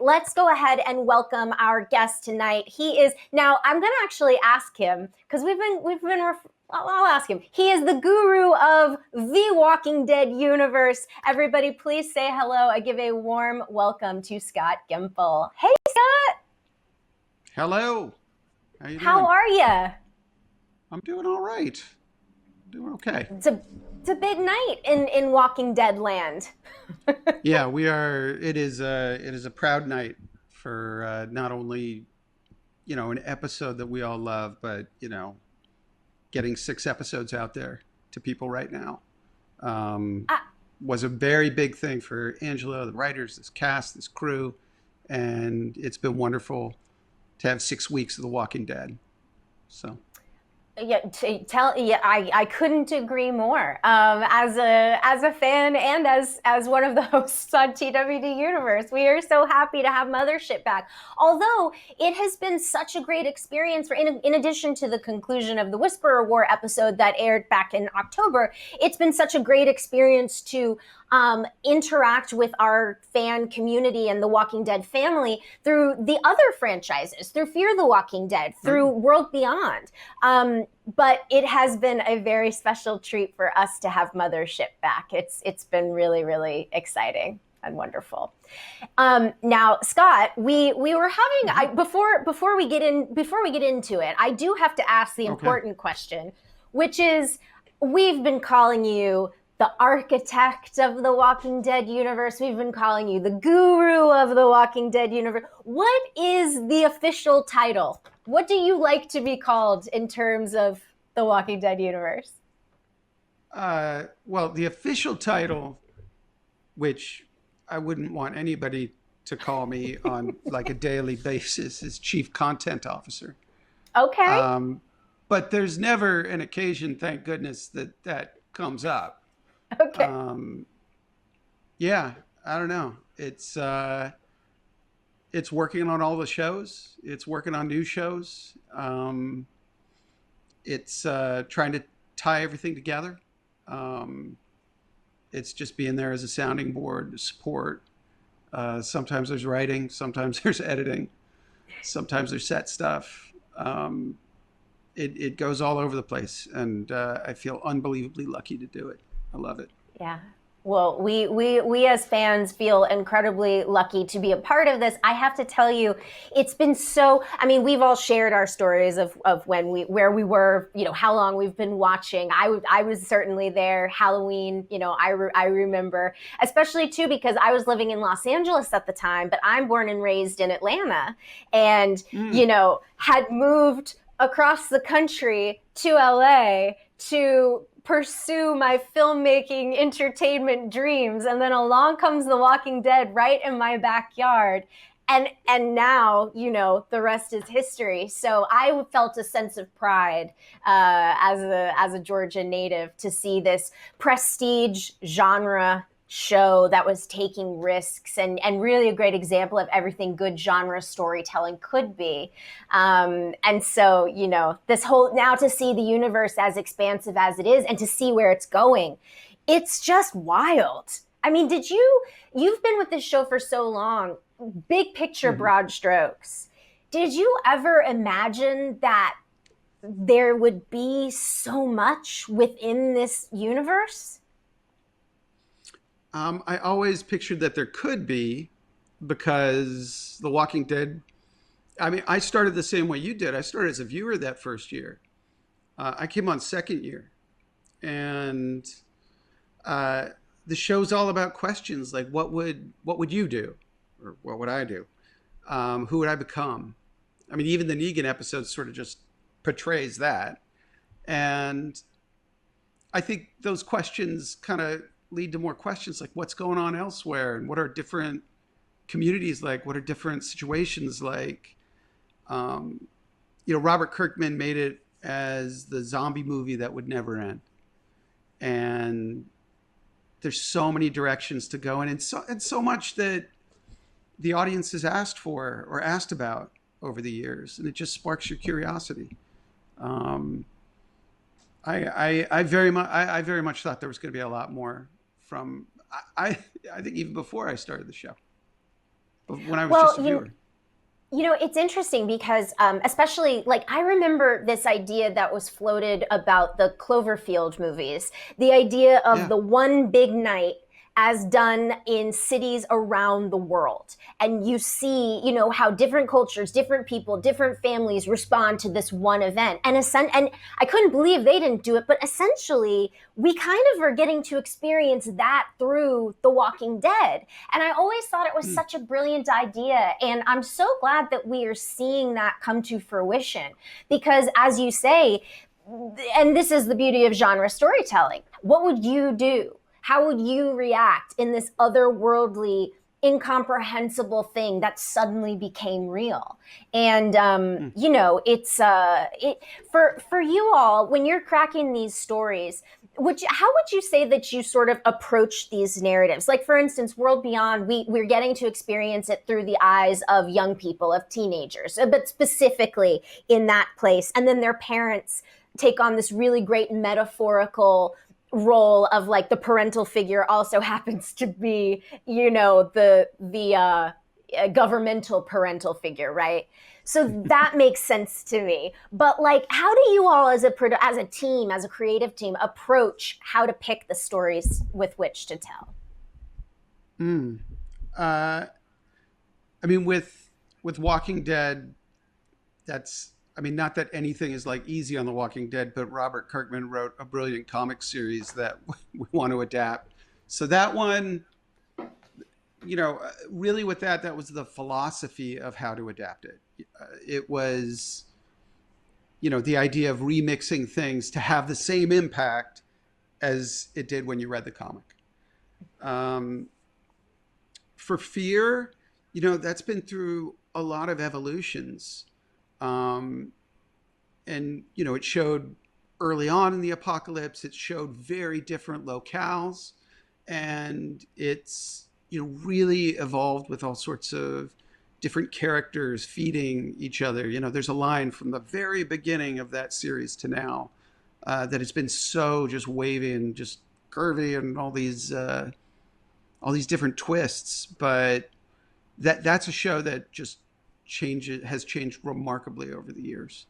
let's go ahead and welcome our guest tonight. He is now. I'm going to actually ask him because I'll ask him. He is the guru of the Walking Dead universe. Everybody, please say hello. I give a warm welcome to Scott Gimple. Hey, Scott. Hello. How you doing? How are you? I'm doing all right. Doing okay. It's a big night in Walking Dead land. Yeah, we are. It is a proud night for not only an episode that we all love, but getting 6 episodes out there to people right now was a very big thing for Angelo, the writers, this cast, this crew, and it's been wonderful to have 6 weeks of The Walking Dead. So. I couldn't agree more. As a fan and as one of the hosts on TWDU Universe, we are so happy to have Mothership back. Although it has been such a great experience in addition to the conclusion of the Whisperer War episode that aired back in October, it's been such a great experience to interact with our fan community and the Walking Dead family through the other franchises, through Fear the Walking Dead, through World Beyond. But it has been a very special treat for us to have Mothership back. It's been really, really exciting and wonderful. Now, Scott, we were having before we get into it, I do have to ask the important question, which is, we've been calling you the architect of the Walking Dead universe. We've been calling you the guru of the Walking Dead universe. What is the official title? What do you like to be called in terms of the Walking Dead universe? Well, the official title, which I wouldn't want anybody to call me on like a daily basis, is Chief Content Officer. Okay. But there's never an occasion, thank goodness, that comes up. Okay. Yeah, I don't know. It's working on all the shows. It's working on new shows. It's trying to tie everything together. It's just being there as a sounding board, support. Sometimes there's writing. Sometimes there's editing. Sometimes there's set stuff. It goes all over the place, and I feel unbelievably lucky to do it. I love it. Yeah. Well, we as fans feel incredibly lucky to be a part of this. I have to tell you, it's been so, I mean, we've all shared our stories of where we were, how long we've been watching. I was certainly there. Halloween, I remember, especially too, because I was living in Los Angeles at the time, but I'm born and raised in Atlanta and, had moved across the country to LA to pursue my filmmaking entertainment dreams, and then along comes The Walking Dead right in my backyard, and now the rest is history. So I felt a sense of pride as a Georgia native to see this prestige genre show that was taking risks and really a great example of everything good genre storytelling could be. And so, this whole, now to see the universe as expansive as it is and to see where it's going, it's just wild. I mean, you've been with this show for so long, big picture, broad strokes. Did you ever imagine that there would be so much within this universe? I always pictured that there could be, because The Walking Dead, I mean, I started the same way you did. I started as a viewer that first year. I came on second year. And the show's all about questions like, what would you do? Or what would I do? Who would I become? I mean, even the Negan episode sort of just portrays that. And I think those questions kind of lead to more questions like, what's going on elsewhere, and what are different communities like, what are different situations like. Robert Kirkman made it as the zombie movie that would never end, and there's so many directions to go in, and so much that the audience has asked for or asked about over the years, and it just sparks your curiosity. I very much thought there was going to be a lot more from, I think even before I started the show. when I was Well, just a viewer. it's interesting because, especially like I remember this idea that was floated about the Cloverfield movies, the idea of Yeah. the one big night as done in cities around the world. And you see, how different cultures, different people, different families respond to this one event. And I couldn't believe they didn't do it, but essentially, we kind of are getting to experience that through The Walking Dead. And I always thought it was Hmm. such a brilliant idea. And I'm so glad that we are seeing that come to fruition. Because as you say, and this is the beauty of genre storytelling, what would you do? How would you react in this otherworldly, incomprehensible thing that suddenly became real? And Hmm. it's for you all when you're cracking these stories. How would you say that you sort of approach these narratives? Like, for instance, World Beyond, we're getting to experience it through the eyes of young people, of teenagers, but specifically in that place. And then their parents take on this really great metaphorical role of like the parental figure also happens to be the governmental parental figure, right? So that makes sense to me. But like, how do you all as a team, as a creative team, approach how to pick the stories with which to tell? Hmm. Uh, I mean, with Walking Dead, that's I mean, not that anything is like easy on The Walking Dead, but Robert Kirkman wrote a brilliant comic series that we want to adapt. So that one, really with that was the philosophy of how to adapt it. It was, the idea of remixing things to have the same impact as it did when you read the comic. Um, for Fear, that's been through a lot of evolutions. Um, and it showed early on in the apocalypse, it showed very different locales, and it's really evolved with all sorts of different characters feeding each other. There's a line from the very beginning of that series to now that has been so just wavy and just curvy and all these different twists, but that's a show that just has changed remarkably over the years.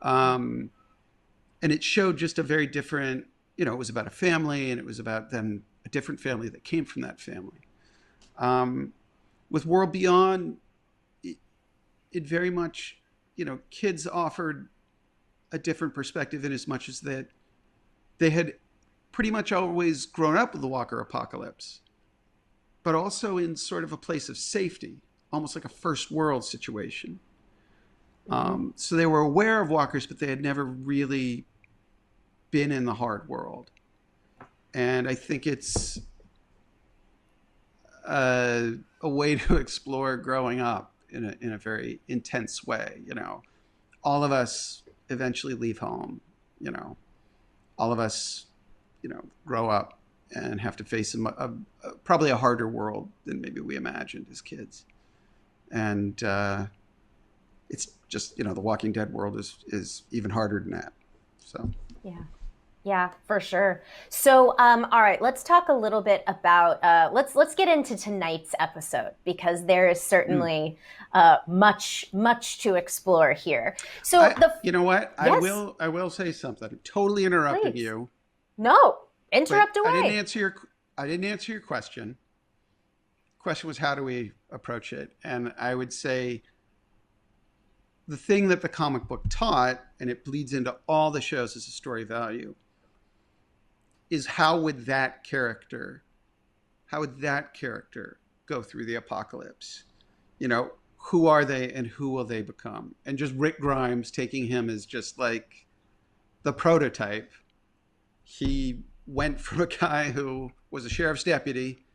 um, and it showed just a very different, it was about a family, and it was about then a different family that came from that family. um, with World Beyond, it very much, kids offered a different perspective in as much as that they had pretty much always grown up with the Walker apocalypse, but also in sort of a place of safety, almost like a first world situation. Mm-hmm. So they were aware of walkers, but they had never really been in the hard world. And I think it's a way to explore growing up in a very intense way. All of us eventually leave home. All of us, grow up and have to face probably a harder world than maybe we imagined as kids. And it's just, the Walking Dead world is even harder than that. So Yeah. Yeah, for sure. So, all right, let's talk a little bit about let's get into tonight's episode because there is mm. certainly much to explore here. So You know what? yes, I will say something. I'm totally interrupting please. you, No, but interrupt away. I didn't answer your question. The question was, how do we approach it? And I would say the thing that the comic book taught, and it bleeds into all the shows as a story value, is how would that character go through the apocalypse? Who are they and who will they become? And just Rick Grimes taking him as just like the prototype. He went from a guy who was a sheriff's deputy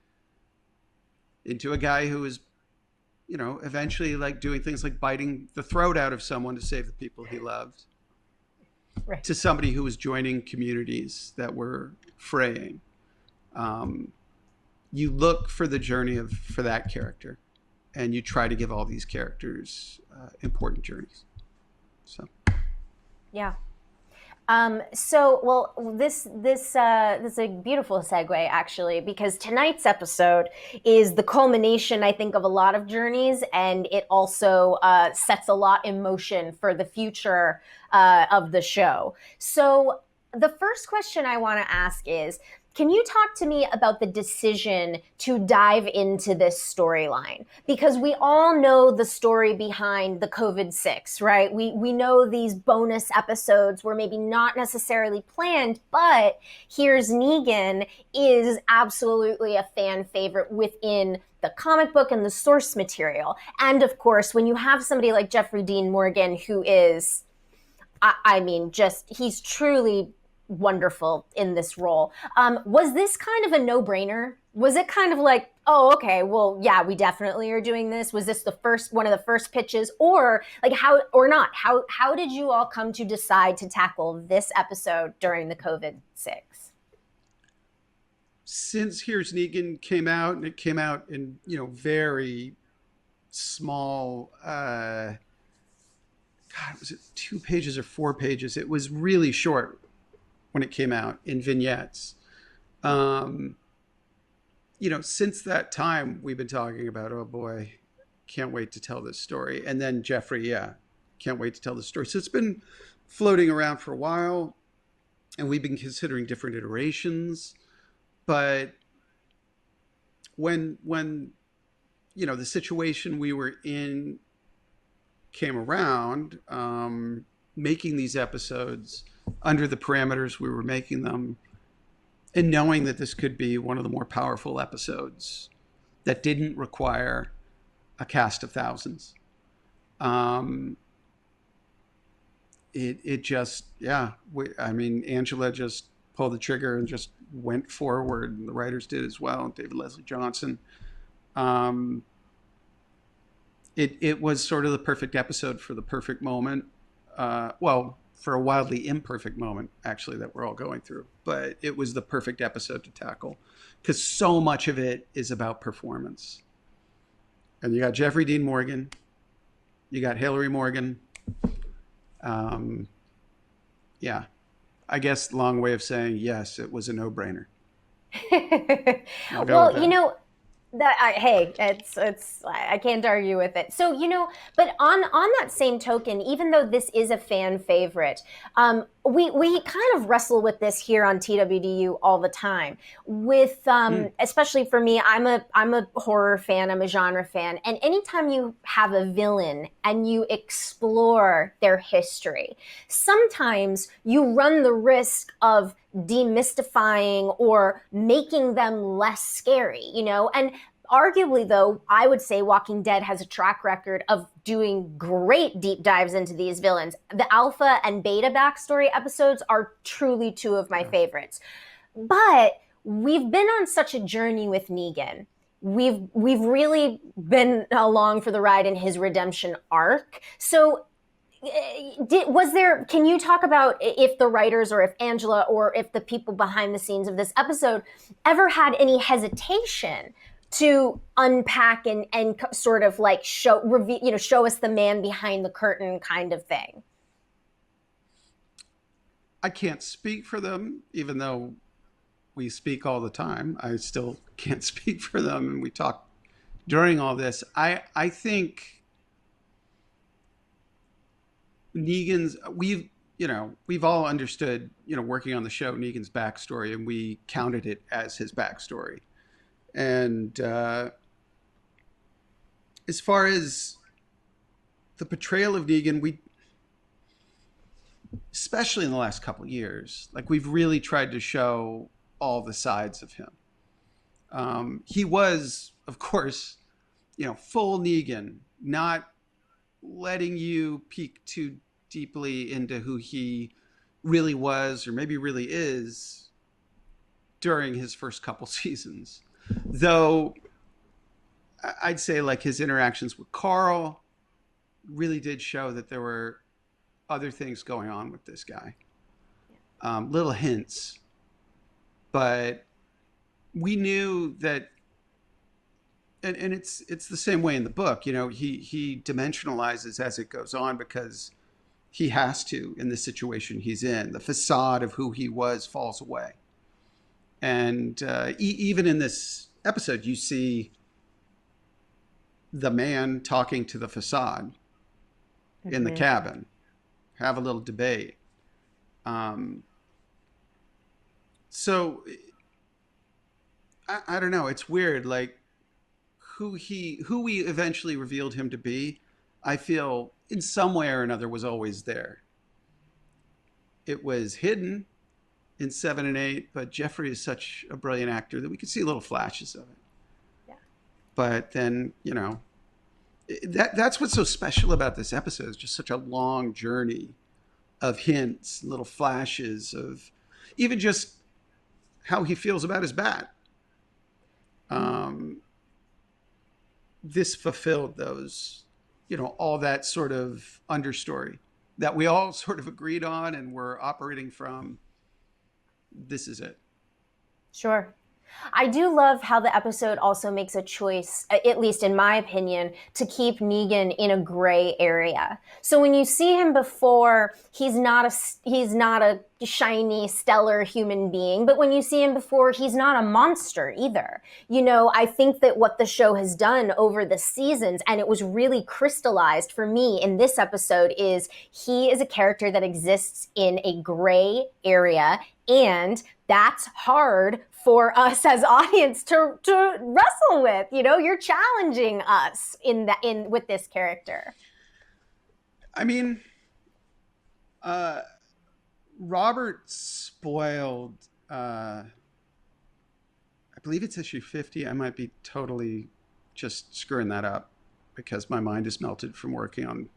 into a guy who was, eventually like doing things like biting the throat out of someone to save the people he loved, Right. to somebody who was joining communities that were fraying. Um, you look for the journey for that character, and you try to give all these characters important journeys. So Yeah. This is a beautiful segue actually, because tonight's episode is the culmination, I think, of a lot of journeys, and it also sets a lot in motion for the future of the show. So, the first question I want to ask is, can you talk to me about the decision to dive into this storyline? Because we all know the story behind the COVID-6, right? We know these bonus episodes were maybe not necessarily planned, but Here's Negan is absolutely a fan favorite within the comic book and the source material. And of course, when you have somebody like Jeffrey Dean Morgan, who is, I mean, just he's truly wonderful in this role. Was this kind of a no-brainer? Was it kind of like, oh, okay, well, yeah, we definitely are doing this? Was this the first one of the first pitches, or like how or not? How did you all come to decide to tackle this episode during the COVID-6? Since Here's Negan came out, and it came out in, very small, God, was it 2 pages or 4 pages? It was really short when it came out in vignettes. Since that time, we've been talking about, oh boy, can't wait to tell this story. And then Jeffrey, yeah, can't wait to tell this story. So it's been floating around for a while, and we've been considering different iterations. But when the situation we were in came around, making these episodes under the parameters we were making them, and knowing that this could be one of the more powerful episodes that didn't require a cast of thousands. It just, yeah, Angela just pulled the trigger and just went forward, and the writers did as well, David Leslie Johnson. It was sort of the perfect episode for the perfect moment. For a wildly imperfect moment, actually, that we're all going through. But it was the perfect episode to tackle, because so much of it is about performance. And you got Jeffrey Dean Morgan, you got Hilary Morgan. Yeah, I guess long way of saying yes, it was a no-brainer. Well, hey, it's I can't argue with it. So but on that same token, even though this is a fan favorite, we kind of wrestle with this here on TWDU all the time. With especially for me, I'm a horror fan, I'm a genre fan, and anytime you have a villain and you explore their history, sometimes you run the risk of demystifying or making them less scary, and arguably, though, I would say Walking Dead has a track record of doing great deep dives into these villains. The alpha and beta backstory episodes are truly two of my favorites. But we've been on such a journey with Negan. We've really been along for the ride in his redemption arc. So can you talk about if the writers or if Angela or if the people behind the scenes of this episode ever had any hesitation to unpack and sort of like show us the man behind the curtain kind of thing? I can't speak for them, even though we speak all the time. I still can't speak for them, and we talk during all this. I think Negan's, we've all understood, working on the show, Negan's backstory, and we counted it as his backstory. And as far as the portrayal of Negan, we, especially in the last couple of years, like we've really tried to show all the sides of him. He was, of course, full Negan, not letting you peek too deeply into who he really was or maybe really is during his first couple seasons. Though I'd say like his interactions with Carl really did show that there were other things going on with this guy. Little hints, but we knew that, and it's the same way in the book. He dimensionalizes as it goes on because he has to in the situation he's in. The facade of who he was falls away. And even in this episode, you see the man talking to the facade in the cabin, have a little debate. So I don't know. It's weird. Like who we eventually revealed him to be, I feel in some way or another was always there. It was hidden in 7 and 8, but Jeffrey is such a brilliant actor that we could see little flashes of it. Yeah. But then, you know, that's what's so special about this episode. It's just such a long journey of hints, little flashes of even just how he feels about his bat. This fulfilled those, you know, all that sort of understory that we all sort of agreed on and were operating from. This is it. Sure. I do love how the episode also makes a choice, at least in my opinion, to keep Negan in a gray area. So when you see him before, he's not a shiny, stellar human being, but when you see him before, he's not a monster either. You know, I think that what the show has done over the seasons, and it was really crystallized for me in this episode, is he is a character that exists in a gray area, and that's hard for us as audience to wrestle with. You know, you're challenging us with this character. I mean, Robert spoiled, I believe it's issue 50. I might be totally just screwing that up because my mind is melted from working on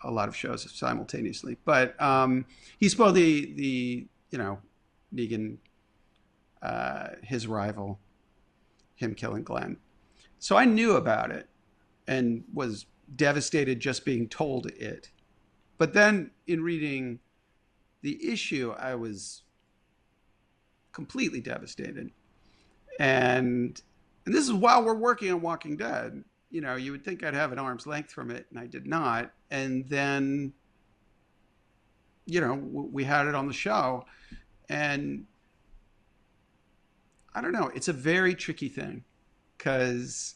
a lot of shows simultaneously. But he spoiled the you know, Negan, his rival, him killing Glenn. So I knew about it and was devastated just being told it. But then in reading the issue, I was completely devastated. And this is while we're working on Walking Dead. You know, you would think I'd have an arm's length from it, and I did not. And then, you know, we had it on the show. And I don't know, it's a very tricky thing because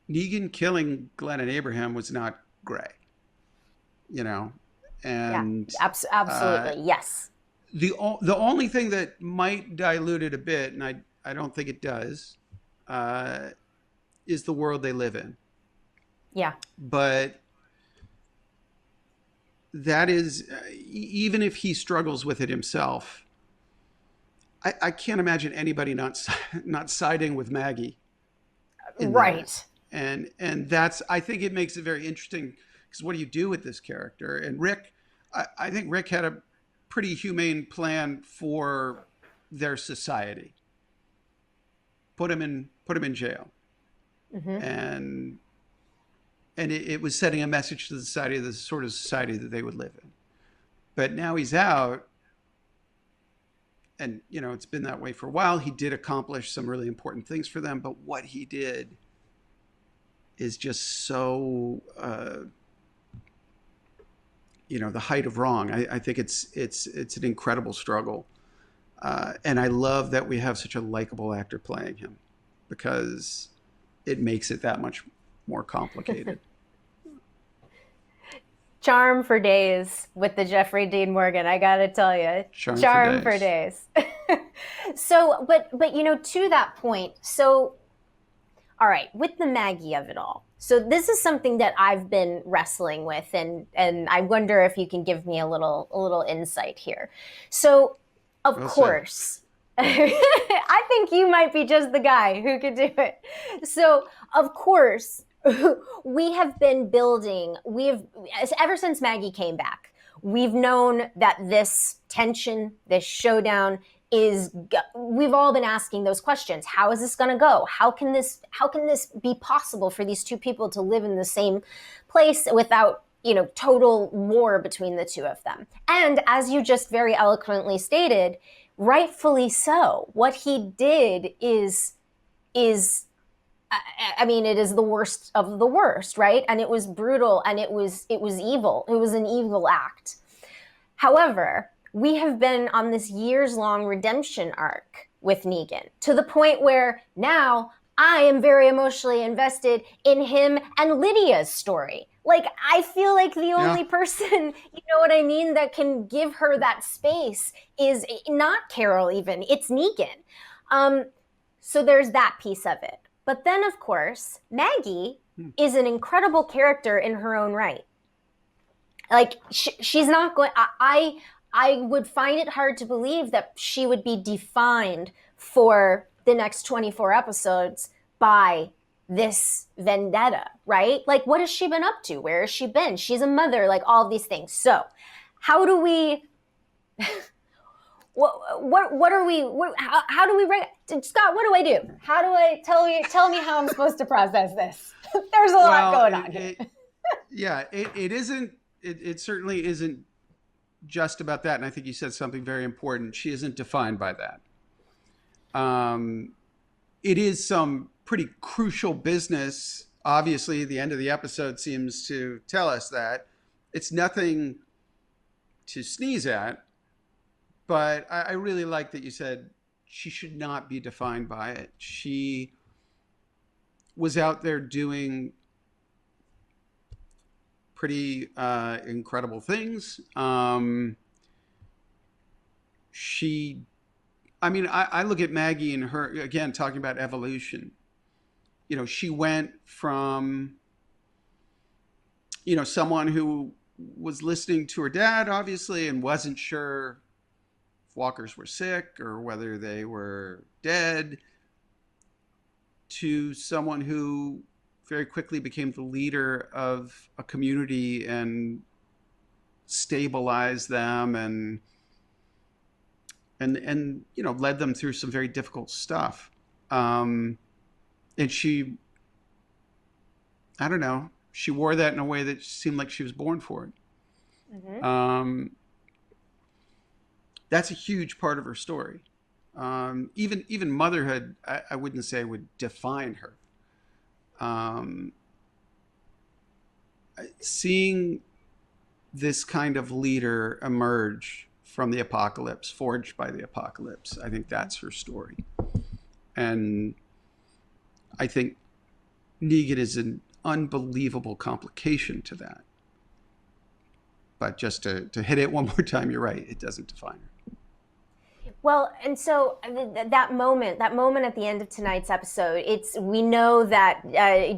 Negan killing Glenn and Abraham was not gray, you know, and yeah, absolutely, yes. The only thing that might dilute it a bit, and I don't think it does, is the world they live in. Yeah. But that is, even if he struggles with it himself, I can't imagine anybody not siding with Maggie. Right. That. And that's, I think it makes it very interesting because what do you do with this character? And Rick, I think Rick had a pretty humane plan for their society. Put him in jail. And it was sending a message to the society of the sort of society that they would live in. But now he's out. And, you know, it's been that way for a while. He did accomplish some really important things for them. But what he did is just so, you know, the height of wrong. I think it's an incredible struggle. And I love that we have such a likable actor playing him because it makes it that much more complicated. Charm for days with the Jeffrey Dean Morgan, I gotta tell you. Charm for days. So, but you know, to that point, so, all right, with the Maggie of it all. So this is something that I've been wrestling with, and I wonder if you can give me a little insight here. So, of course, I think you might be just the guy who could do it. So, of course, we have been building, ever since Maggie came back, we've known that this tension, this showdown we've all been asking those questions. How is this going to go? How can this be possible for these two people to live in the same place without, you know, total war between the two of them? And as you just very eloquently stated, rightfully so. What he did is I mean, it is the worst of the worst, right? And it was brutal, and it was evil. It was an evil act. However, we have been on this years long redemption arc with Negan to the point where now I am very emotionally invested in him and Lydia's story. Like, I feel like the Yeah. only person, you know what I mean, that can give her that space is not Carol, even. It's Negan. Um, so there's that piece of it. But then, of course, Maggie is an incredible character in her own right. Like, she's not going. I would find it hard to believe that she would be defined for the next 24 episodes by this vendetta, right? Like, what has she been up to? Where has she been? She's a mother, like all these things. So, how do we? What are we? How do we? Scott, what do I do? How do I tell me how I'm supposed to process this? There's a lot going on here. It isn't. It certainly isn't just about that. And I think you said something very important. She isn't defined by that. It is some pretty crucial business. Obviously, the end of the episode seems to tell us that. It's nothing to sneeze at, but I really like that you said she should not be defined by it. She was out there doing pretty incredible things. I look at Maggie and her, again, talking about evolution. You know, she went from, someone who was listening to her dad, obviously, and wasn't sure if walkers were sick or whether they were dead, to someone who very quickly became the leader of a community and stabilized them and led them through some very difficult stuff. And she, I don't know, she wore that in a way that seemed like she was born for it. Mm-hmm. That's a huge part of her story. Even motherhood, I wouldn't say would define her. Seeing this kind of leader emerge from the apocalypse, forged by the apocalypse, I think that's her story. And I think Negan is an unbelievable complication to that. But just to hit it one more time, you're right, it doesn't define her. Well, and so that moment at the end of tonight's episode, we know that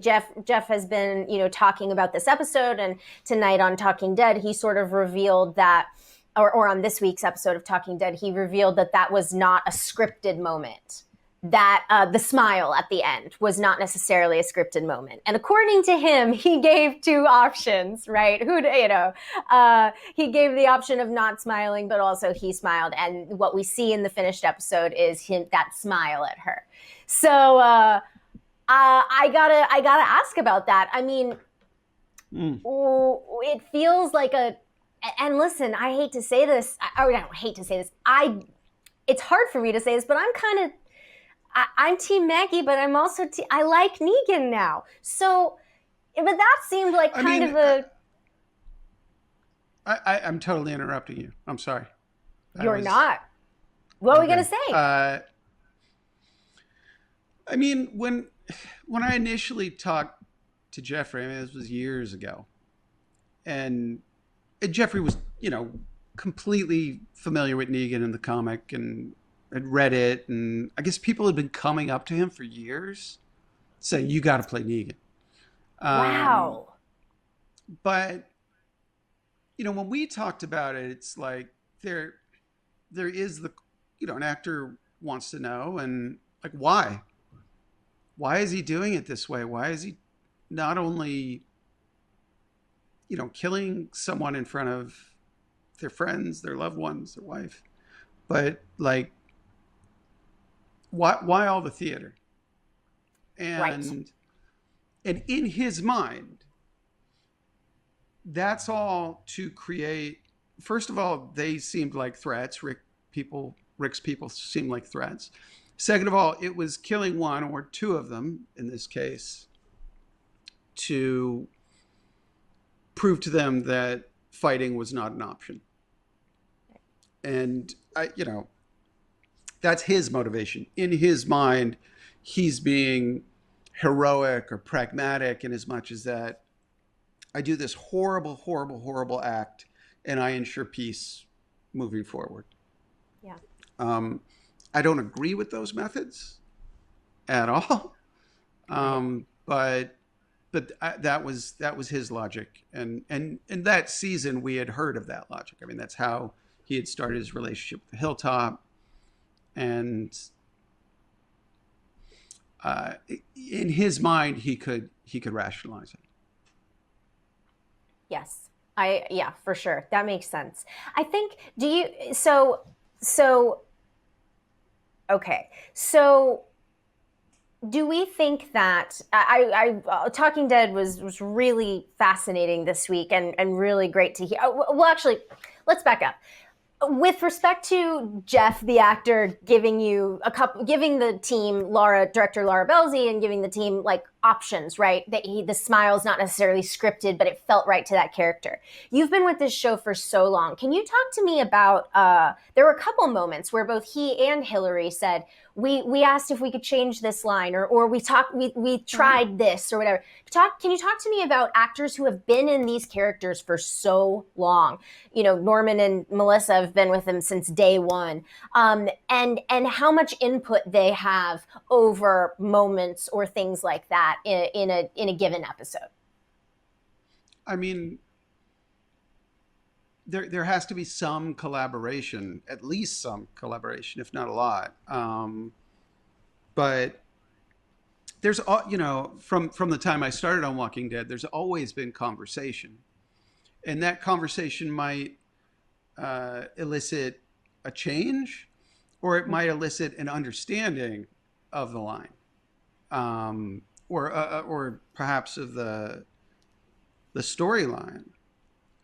Jeff has been, talking about this episode, and tonight on Talking Dead, he sort of revealed that, or on this week's episode of Talking Dead, he revealed that was not a scripted moment. That the smile at the end was not necessarily a scripted moment. And according to him, he gave two options, right? He gave the option of not smiling, but also he smiled. And what we see in the finished episode is him, that smile at her. So I gotta ask about that. I mean, it feels like and listen, I hate to say this. I don't hate to say this. It's hard for me to say this, but I'm Team Maggie, but I'm also I like Negan now. So, but that seemed like I'm totally interrupting you. I'm sorry. You're not. What are we gonna say? I mean, when I initially talked to Jeffrey, this was years ago, and Jeffrey was, completely familiar with Negan in the comic and had read it, and I guess people had been coming up to him for years saying, you got to play Negan. Wow. But, when we talked about it, it's like there is an actor wants to know, and like, why? Why is he doing it this way? Why is he not only, killing someone in front of their friends, their loved ones, their wife, but like, why all the theater? And in his mind, that's all to create. First of all, they seemed like threats. Rick's people seemed like threats. Second of all, it was killing one or two of them in this case to prove to them that fighting was not an option. And that's his motivation. In his mind, he's being heroic or pragmatic in as much as that I do this horrible, horrible, horrible act and I ensure peace moving forward. Yeah. I don't agree with those methods at all. But that was his logic, and that season we had heard of that logic. I mean, that's how he had started his relationship with the Hilltop, and in his mind, he could rationalize it. Yes. Yeah, for sure. That makes sense. I think, okay. So do we think that Talking Dead was really fascinating this week and really great to hear. Well, actually, let's back up. With respect to Jeff, the actor, giving the team, director Laura Belzi, and giving the team like options, right? That the smile's not necessarily scripted, but it felt right to that character. You've been with this show for so long. Can you talk to me about? There were a couple moments where both he and Hillary said, "We asked if we could change this line, or we tried this or whatever." Can you talk to me about actors who have been in these characters for so long? Norman and Melissa have been with them since day one, and how much input they have over moments or things like that in a given episode. I mean, there has to be some collaboration, at least some collaboration, if not a lot. But there's, from the time I started on Walking Dead, there's always been conversation, and that conversation might elicit a change, or it might elicit an understanding of the line, or perhaps of the storyline.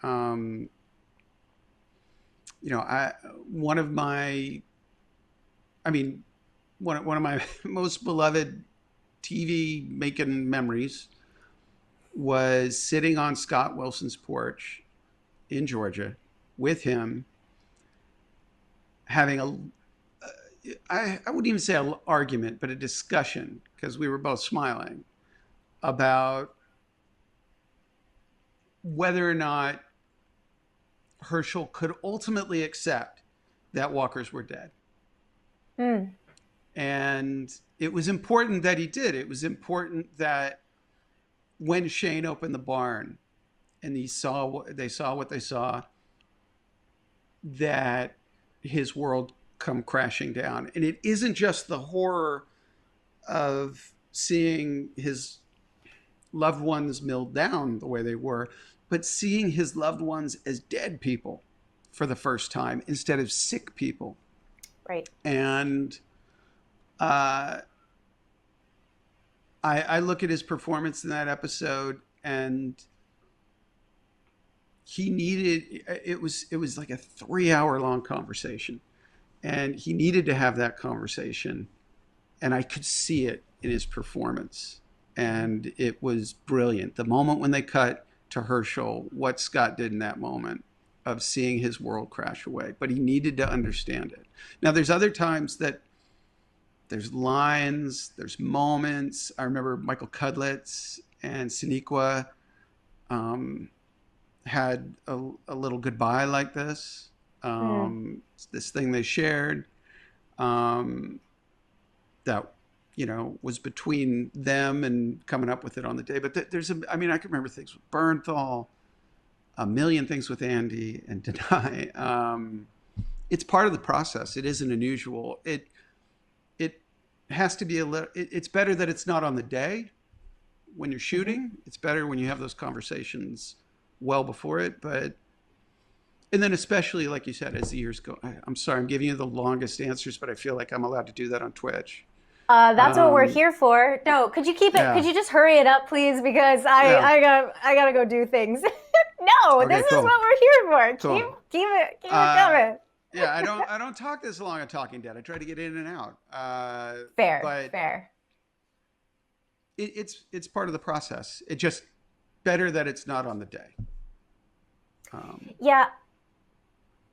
One of my most beloved TV making memories was sitting on Scott Wilson's porch in Georgia with him, having I wouldn't even say an argument, but a discussion, because we were both smiling about whether or not Herschel could ultimately accept that walkers were dead. Mm. And it was important that he did. It was important that when Shane opened the barn and they saw what they saw, that his world come crashing down. And it isn't just the horror of seeing his loved ones milled down the way they were, but seeing his loved ones as dead people for the first time instead of sick people. Right. And I look at his performance in that episode, and it was like a 3-hour long conversation, and he needed to have that conversation, and I could see it in his performance, and it was brilliant. The moment when they cut to Herschel, what Scott did in that moment of seeing his world crash away, but he needed to understand it. Now, there's other times that there's lines, there's moments. I remember Michael Cudlitz and Sonequa had a little goodbye like this. This thing they shared that was between them and coming up with it on the day. But I can remember things with Bernthal, a million things with Andy and Denai. It's part of the process. It isn't unusual. It has to be it's better that it's not on the day when you're shooting. It's better when you have those conversations well before it. And then especially, like you said, as the years go, I'm sorry, I'm giving you the longest answers, but I feel like I'm allowed to do that on Twitch. That's what we're here for. No, could you keep it? Yeah. Could you just hurry it up, please? Because I gotta go do things. No, okay, this is what we're here for. Cool. Keep it coming. Yeah, I don't talk this long on Talking Dead. I try to get in and out. Fair, But fair. it's part of the process. It just better that it's not on the day. Yeah,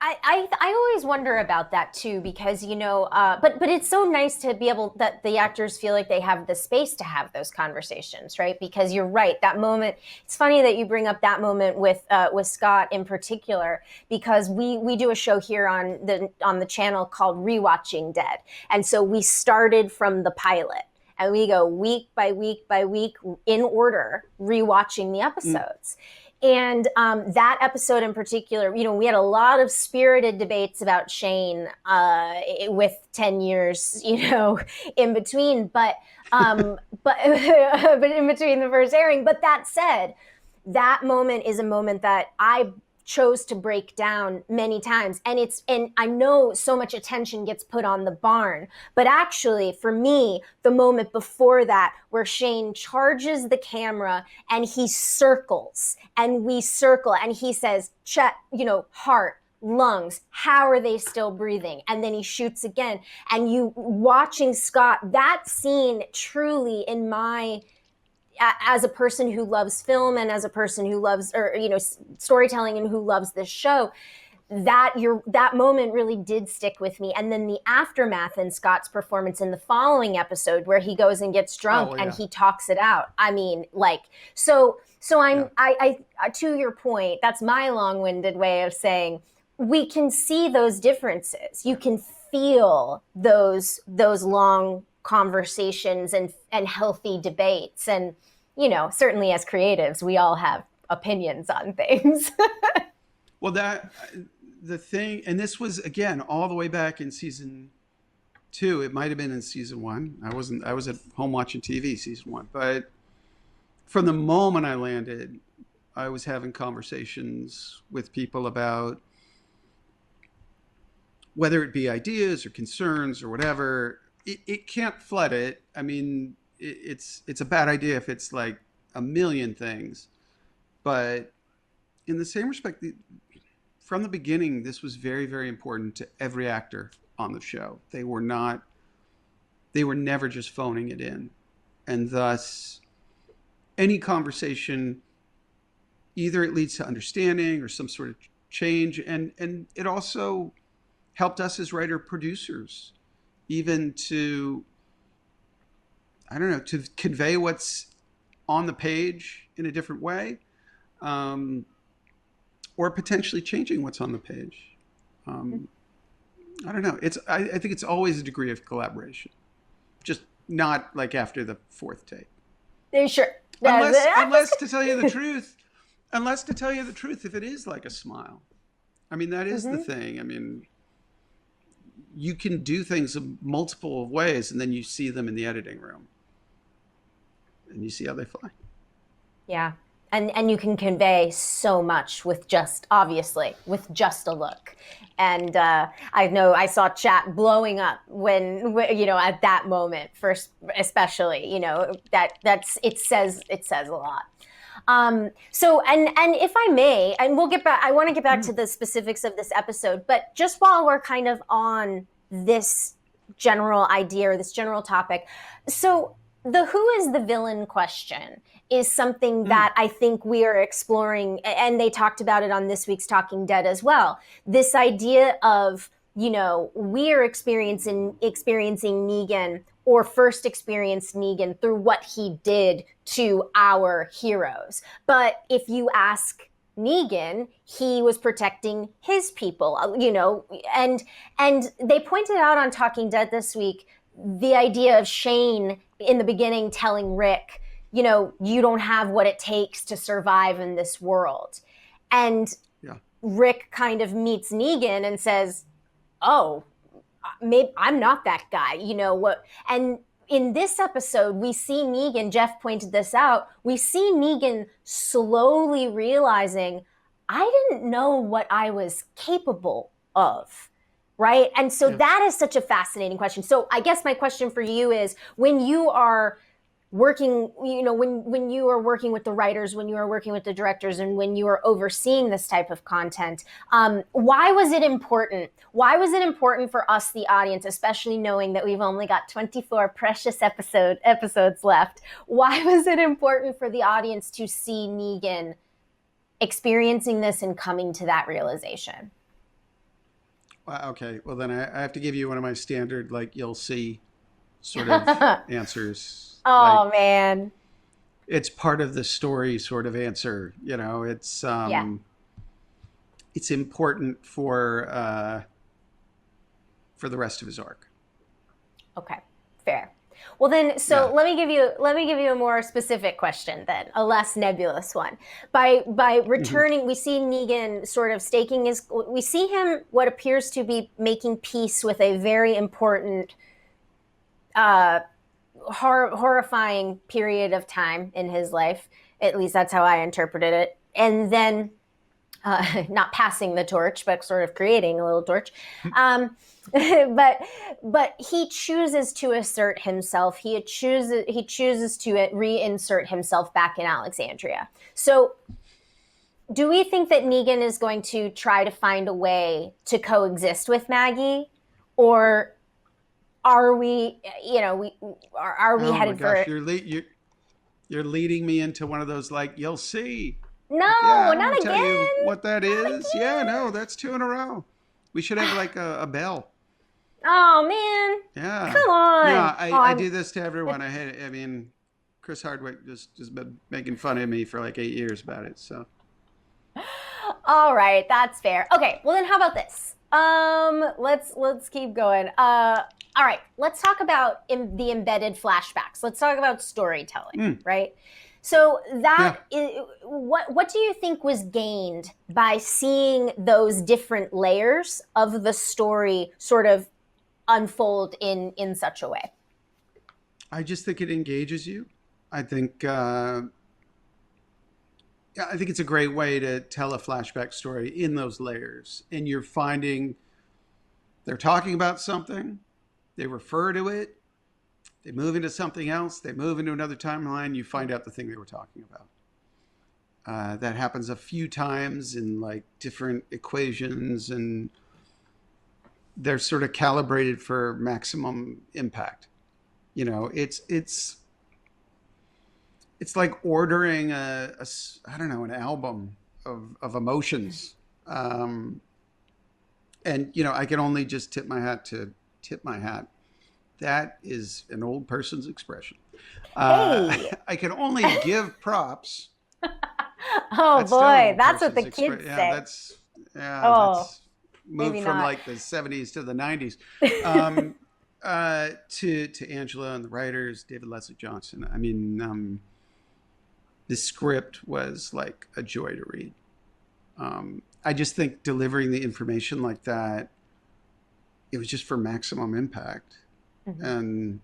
I always wonder about that too, because but it's so nice to be able that the actors feel like they have the space to have those conversations, right? Because you're right, that moment. It's funny that you bring up that moment with Scott in particular, because we do a show here on the channel called Rewatching Dead, and so we started from the pilot. And we go week by week by week in order, rewatching the episodes. And that episode in particular, we had a lot of spirited debates about Shane with 10 years, in between. But but in between the first airing. But that said, that moment is a moment that I chose to break down many times, and I know so much attention gets put on the barn, but actually for me, the moment before that, where Shane charges the camera and he circles and we circle and he says, heart, lungs, how are they still breathing? And then he shoots again, and you watching Scott, that scene truly, in my, as a person who loves film and as a person who loves, storytelling and who loves this show, that moment really did stick with me. And then the aftermath in Scott's performance in the following episode, where he goes and gets drunk and he talks it out. I mean, I to your point, that's my long-winded way of saying we can see those differences. You can feel those long conversations and healthy debates. And, certainly as creatives, we all have opinions on things. Well, the thing, and this was, again, all the way back in season 2. It might have been in season 1. I was at home watching TV season 1. But from the moment I landed, I was having conversations with people about whether it be ideas or concerns or whatever. It can't flood it. I mean, it's a bad idea if it's like a million things. But in the same respect, from the beginning, this was very, very important to every actor on the show. They were never just phoning it in. And thus, any conversation, either it leads to understanding or some sort of change. And it also helped us as writer producers, even to, I don't know, to convey what's on the page in a different way, or potentially changing what's on the page. I don't know. I think it's always a degree of collaboration, just not like after the 4th take. Sure. Unless to tell you the truth, if it is like a smile. I mean, that is the thing. I mean, you can do things in multiple ways, and then you see them in the editing room, and you see how they fly. Yeah. And you can convey so much with just a look. And I know I saw chat blowing up when at that moment, first especially, it says a lot. So if I may, and we'll get back, I want to get back to the specifics of this episode, but just while we're kind of on this general idea or this general topic, so the who is the villain question is something that I think we are exploring, and they talked about it on this week's Talking Dead as well. This idea of, we are experiencing Negan, or first experienced Negan through what he did to our heroes. But if you ask Negan, he was protecting his people, and they pointed out on Talking Dead this week the idea of Shane in the beginning telling Rick, you don't have what it takes to survive in this world. And Rick kind of meets Negan and says, oh, maybe I'm not that guy, what? And in this episode, we see Negan, Jeff pointed this out, we see Negan slowly realizing, I didn't know what I was capable of. Right? And so that is such a fascinating question. So I guess my question for you is, when you are working, when you are working with the writers, when you are working with the directors, and when you are overseeing this type of content, why was it important? Why was it important for us, the audience, especially knowing that we've only got 24 precious episodes left? Why was it important for the audience to see Negan experiencing this and coming to that realization? Okay, well then I have to give you one of my standard, like, you'll see sort of answers. Like, Oh man. it's part of the story sort of answer. Yeah. It's important for the rest of his arc. Okay. Fair. Well then, so Yeah. let me give you a more specific question then, a less nebulous one. By Hmm. returning, we see Negan sort of we see him what appears to be making peace with a very important uh horrifying period of time in his life. At least that's how I interpreted it. And then not passing the torch, but sort of creating a little torch. Um, but he chooses to assert himself. He chooses to reinsert himself back in Alexandria. So, do we think that Negan is going to try to find a way to coexist with Maggie, or are we, are we Oh my headed for gosh, it? you're leading me into one of those, like, you'll see. Like, yeah, No, I don't want not to tell you again. what that Not is. Yeah, no, again. that's two in a row. We should have like a bell. Oh man, Yeah. come No, on. Oh, I do this to everyone. I mean, Chris Hardwick just been making fun of me for like 8 years about it. So all right, that's fair. Okay, well then, how about this? Let's keep going. All right, let's talk about the embedded flashbacks. Let's talk about storytelling, mm, right? So yeah, what do you think was gained by seeing those different layers of the story sort of unfold in such a way? I just think it engages you. I think yeah, I think it's a great way to tell a flashback story in those layers, and you're finding they're talking about something, they refer to it, they move into something else, they move into another timeline, you find out the thing they were talking about. That happens a few times in like different equations, and they're sort of calibrated for maximum impact. It's like ordering a I don't know, an album of emotions. Um, and I can only just tip my hat. That is an old person's expression. Hey, I can only give props. oh That's still an boy, old that's what the person's kids expression. Yeah, say. Oh, that's moved maybe from not. like the '70s to the '90s. Um, to Angela and the writers, David Leslie Johnson. I mean, the script was like a joy to read. I just think delivering the information like that, it was just for maximum impact. Mhm. And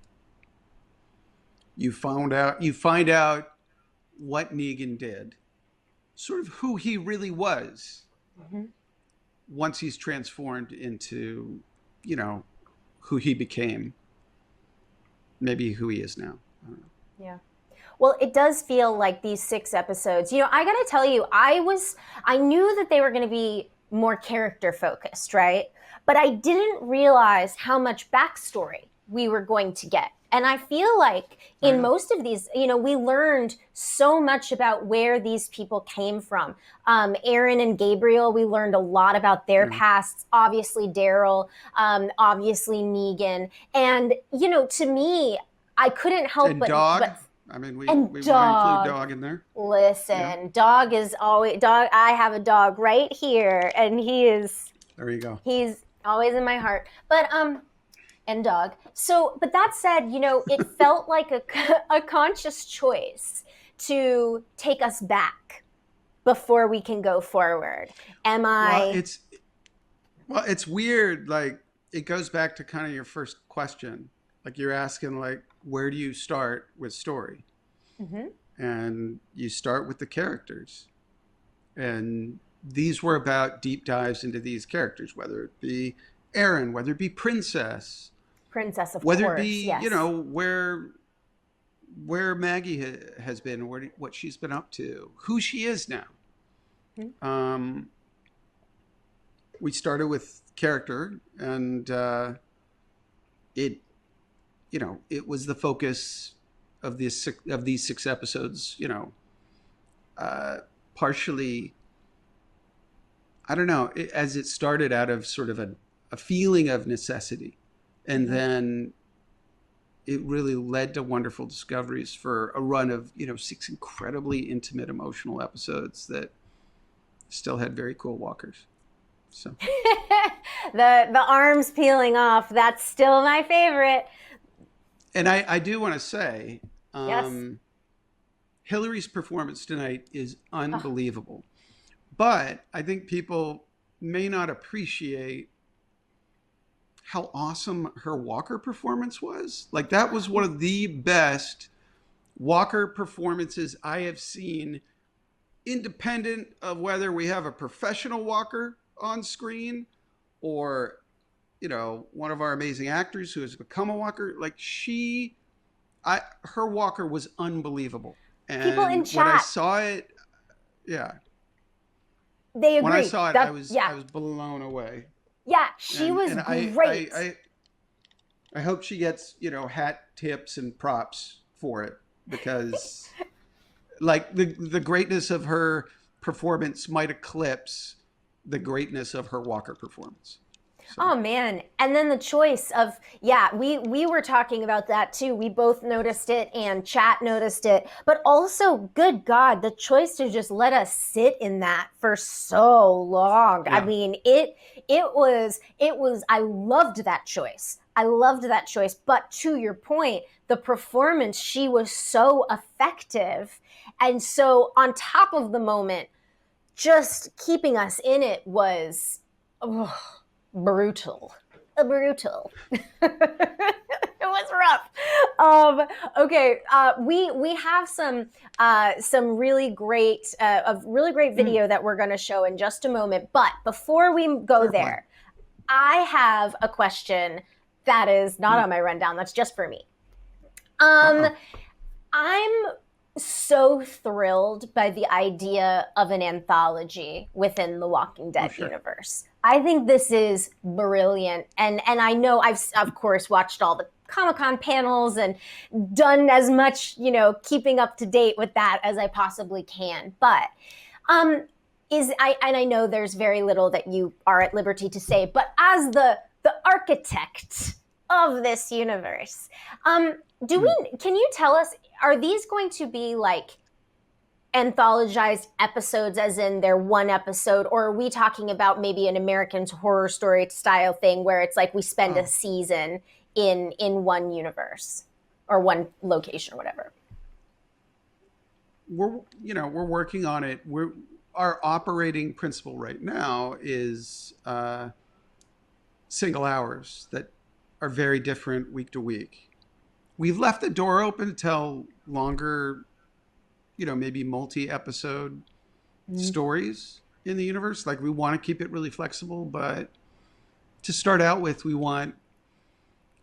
you find out what Negan did, sort of who he really was Mhm. once he's transformed into, you know, who he became, maybe who he is now. I don't know. Yeah. Well, it does feel like these 6 episodes. I got to tell you, I knew that they were going to be more character focused, right? But I didn't realize how much backstory we were going to get. And I feel like Oh in yeah. most of these, we learned so much about where these people came from. Aaron and Gabriel, we learned a lot about their Yeah. pasts. Obviously, Daryl, obviously Negan, and to me, I couldn't help And but dog. I mean, and we want to include dog. dog in there. Yeah. Listen, dog is always dog. I have a dog right here, and There you go. he's always in my heart. But and dog. So, but that said, it felt like a conscious choice to take us back before we can go forward. Am Well, I? it's weird. Like, it goes back to kind of your first question. Like, you're asking, like, where do you start with story? Mhm. And you start with the characters. And these were about deep dives into these characters, whether it be Aaron, whether it be Princess, Princess, of whether it course. be, Yes. where Maggie has been, what she's been up to, who she is now. Um, we started with character, and it, it was the focus of these 6 episodes. Partially, I don't know, as it started out of sort of a feeling of necessity, and then it really led to wonderful discoveries for a run of 6 incredibly intimate, emotional episodes that still had very cool walkers. So the arms peeling off, that's still my favorite. and I do want to say, Yes. Hillary's performance tonight is Oh, unbelievable, but I think people may not appreciate how awesome her Walker performance was. Like, that was one of the best Walker performances I have seen, independent of whether we have a professional Walker on screen or one of our amazing actors who has become a Walker. Like, her Walker was unbelievable. people in And when I chat, saw it, yeah, they when I agree. saw it, That I was blown away. yeah, she was And great. I hope she gets hat tips and props for it, because like the greatness of her performance might eclipse the greatness of her Walker performance. So. Oh man. And then the choice of, yeah, we were talking about that too. We both noticed it and chat noticed it. But also, good God, the choice to just let us sit in that for so long. I Yeah. mean, it was I loved that choice. I loved that choice. But to your point, the performance, she was so effective. And so on top of the moment, just keeping us in it was brutal. It was rough. Okay, we have some really great video that we're going to show in just a moment. But before we go Fair play. there, I have a question that is not on my rundown. That's just for me. Uh-oh. I'm so thrilled by the idea of an anthology within the Walking Dead Sure. universe. I think this is brilliant. And I know I've, of course, watched all the Comic-Con panels and done as much, keeping up to date with that as I possibly can. But I know there's very little that you are at liberty to say, but as the architect of this universe, can you tell us, are these going to be like anthologized episodes, as in they're one episode, or are we talking about maybe an American Horror Story style thing where it's like we spend a season in one universe or one location or whatever? We're working on it. Our operating principle right now is single hours that are very different week to week. We've left the door open to tell longer, maybe multi-episode stories in the universe. Like, we want to keep it really flexible, but to start out with, we want,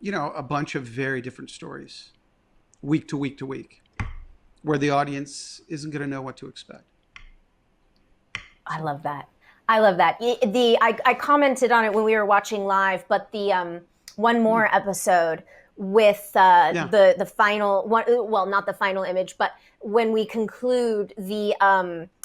a bunch of very different stories, week to week to week, where the audience isn't going to know what to expect. I love that. I commented on it when we were watching live, but the one more episode with the final one, well, not the final image, but when we conclude the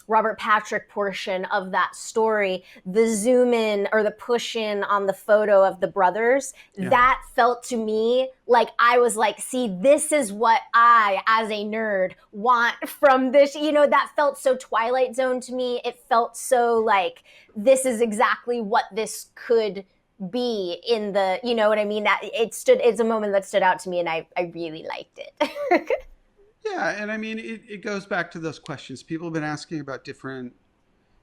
Robert Patrick portion of that story, the zoom in or the push in on the photo of the brothers, that felt to me like I was like, see, this is what I, as a nerd, want from this. That felt so Twilight Zone to me. It felt so like, this is exactly what this could be in the, you know what I mean? That it's a moment that stood out to me, and I really liked it. Yeah, and I mean, it goes back to those questions people have been asking about different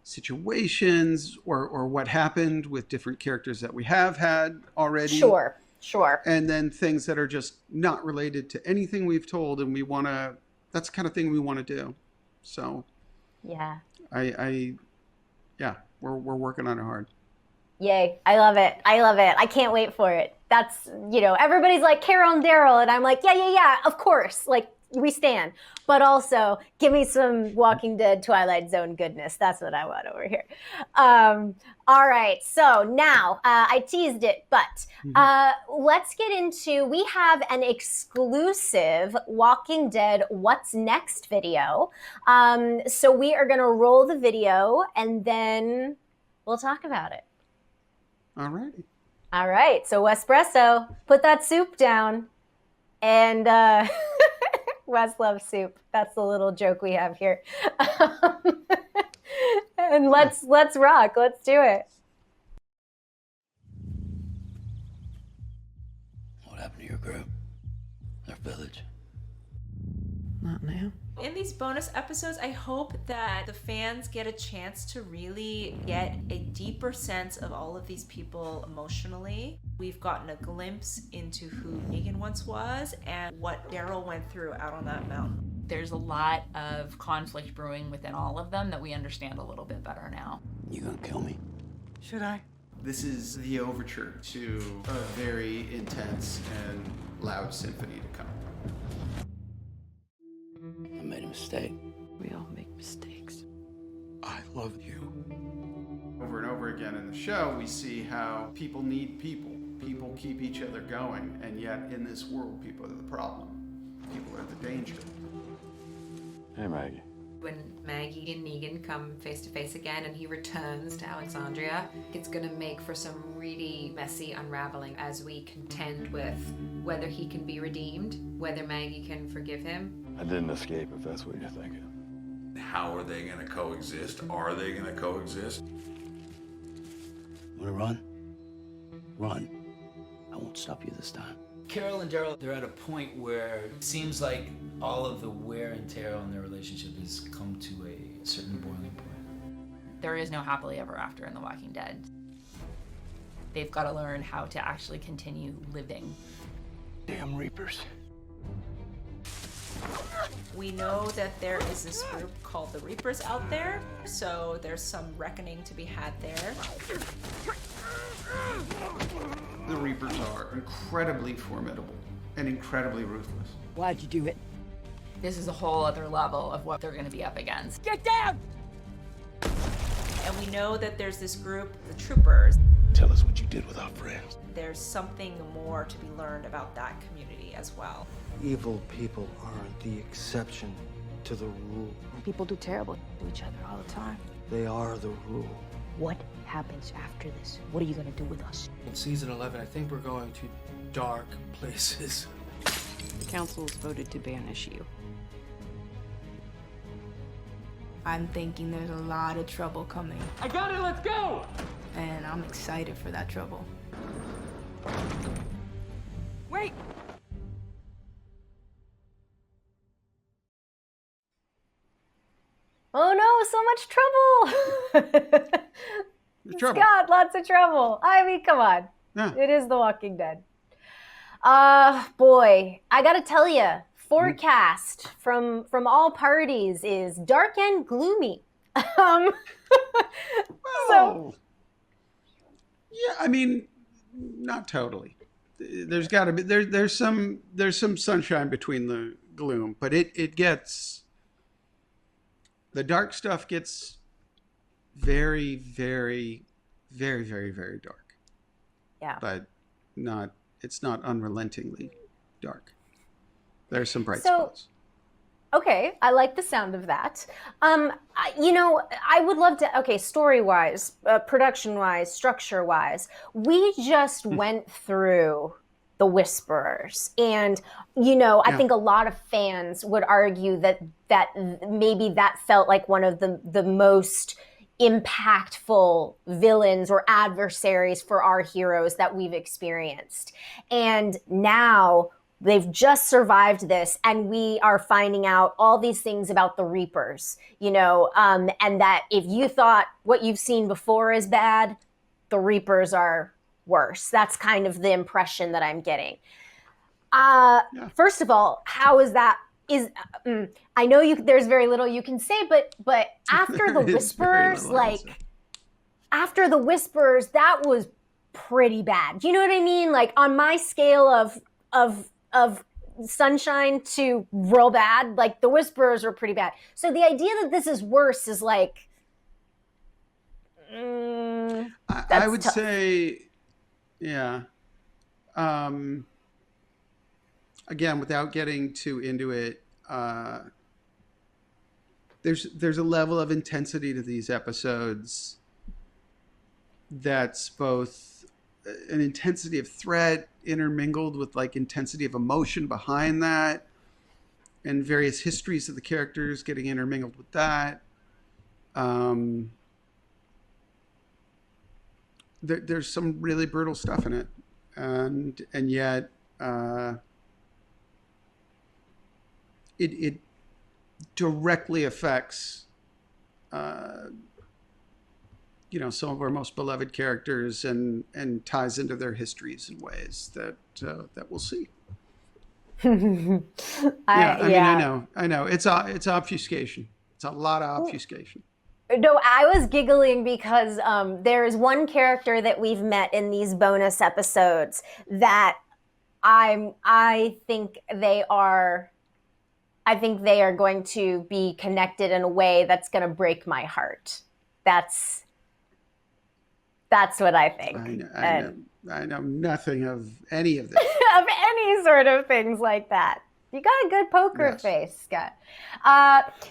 situations or what happened with different characters that we have had already. Sure. And then things that are just not related to anything we've told, and that's the kind of thing we want to do. So, yeah. We're working on it hard. Yay. I love it. I can't wait for it. That's, everybody's like Carol and Daryl, and I'm like, yeah, of course. Like, we stand. But also, give me some Walking Dead Twilight Zone goodness. That's what I want over here. All right, so now I teased it, but let's get into, we have an exclusive Walking Dead What's Next video. So we are going to roll the video and then we'll talk about it. All righty. All right, so Wespresso, put that soup down. And Wes loves soup. That's the little joke we have here. And let's rock. Let's do it. What happened to your group? Their village? Not now. In these bonus episodes, I hope that the fans get a chance to really get a deeper sense of all of these people emotionally. We've gotten a glimpse into who Negan once was and what Daryl went through out on that mountain. There's a lot of conflict brewing within all of them that we understand a little bit better now. You gonna kill me? Should I? This is the overture to a very intense and loud symphony to come. I made a mistake. We all make mistakes. I love you. Over and over again in the show, we see how people need people. People keep each other going, and yet in this world, people are the problem. People are the danger. Hey, Maggie. When Maggie and Negan come face to face again and he returns to Alexandria, it's gonna make for some really messy unraveling as we contend with whether he can be redeemed, whether Maggie can forgive him. I didn't escape, if that's what you're thinking. How are they gonna coexist? Are they gonna coexist? Wanna run? Run. I won't stop you this time. Carol and Daryl, they're at a point where it seems like all of the wear and tear on their relationship has come to a certain boiling point. There is no happily ever after in The Walking Dead. They've got to learn how to actually continue living. Damn Reapers. We know that there is this group called the Reapers out there, so there's some reckoning to be had there. The Reapers are incredibly formidable and incredibly ruthless. Why'd you do it? This is a whole other level of what they're going to be up against. Get down! And we know that there's this group, the Troopers. Tell us what you did with our friends. There's something more to be learned about that community as well. Evil people are the exception to the rule. People do terrible to each other all the time. They are the rule. What happens after this? What are you gonna do with us? In season 11, I think we're going to dark places. The council's voted to banish you. I'm thinking there's a lot of trouble coming. I got it, let's go! And I'm excited for that trouble. Wait! Oh no, so much trouble! Trouble. Scott, lots of trouble. I mean, come on. Yeah. It is The Walking Dead. Boy, I gotta tell you, forecast from all parties is dark and gloomy. So, yeah, I mean, not totally. There's got to be there's some sunshine between the gloom, but it gets, the dark stuff gets very, very, very, very, very dark. Yeah. But it's not unrelentingly dark. There's some bright spots. Okay, I like the sound of that. I would love to, okay, story-wise, production-wise, structure-wise, we just went through The Whisperers. And, I think a lot of fans would argue that maybe that felt like one of the most impactful villains or adversaries for our heroes that we've experienced. And now they've just survived this, and we are finding out all these things about the Reapers, and that if you thought what you've seen before is bad, the Reapers are worse. That's kind of the impression that I'm getting. First of all, how is that? I know there's very little you can say, but after the Whisperers, after the Whisperers, that was pretty bad. Do you know what I mean? Like on my scale of Sunshine to real bad. Like the Whisperers were pretty bad. So the idea that this is worse is like, I would say, yeah. Again, without getting too into it, there's a level of intensity to these episodes that's both an intensity of threat intermingled with like intensity of emotion behind that, and various histories of the characters getting intermingled with that. There's some really brutal stuff in it, and yet it directly affects some of our most beloved characters and ties into their histories in ways that we'll see. I know it's obfuscation. It's a lot of obfuscation. No, I was giggling because there is one character that we've met in these bonus episodes that I think they are going to be connected in a way that's going to break my heart. That's what I think. I know nothing of any of this. Of any sort of things like that. You got a good poker face, Scott.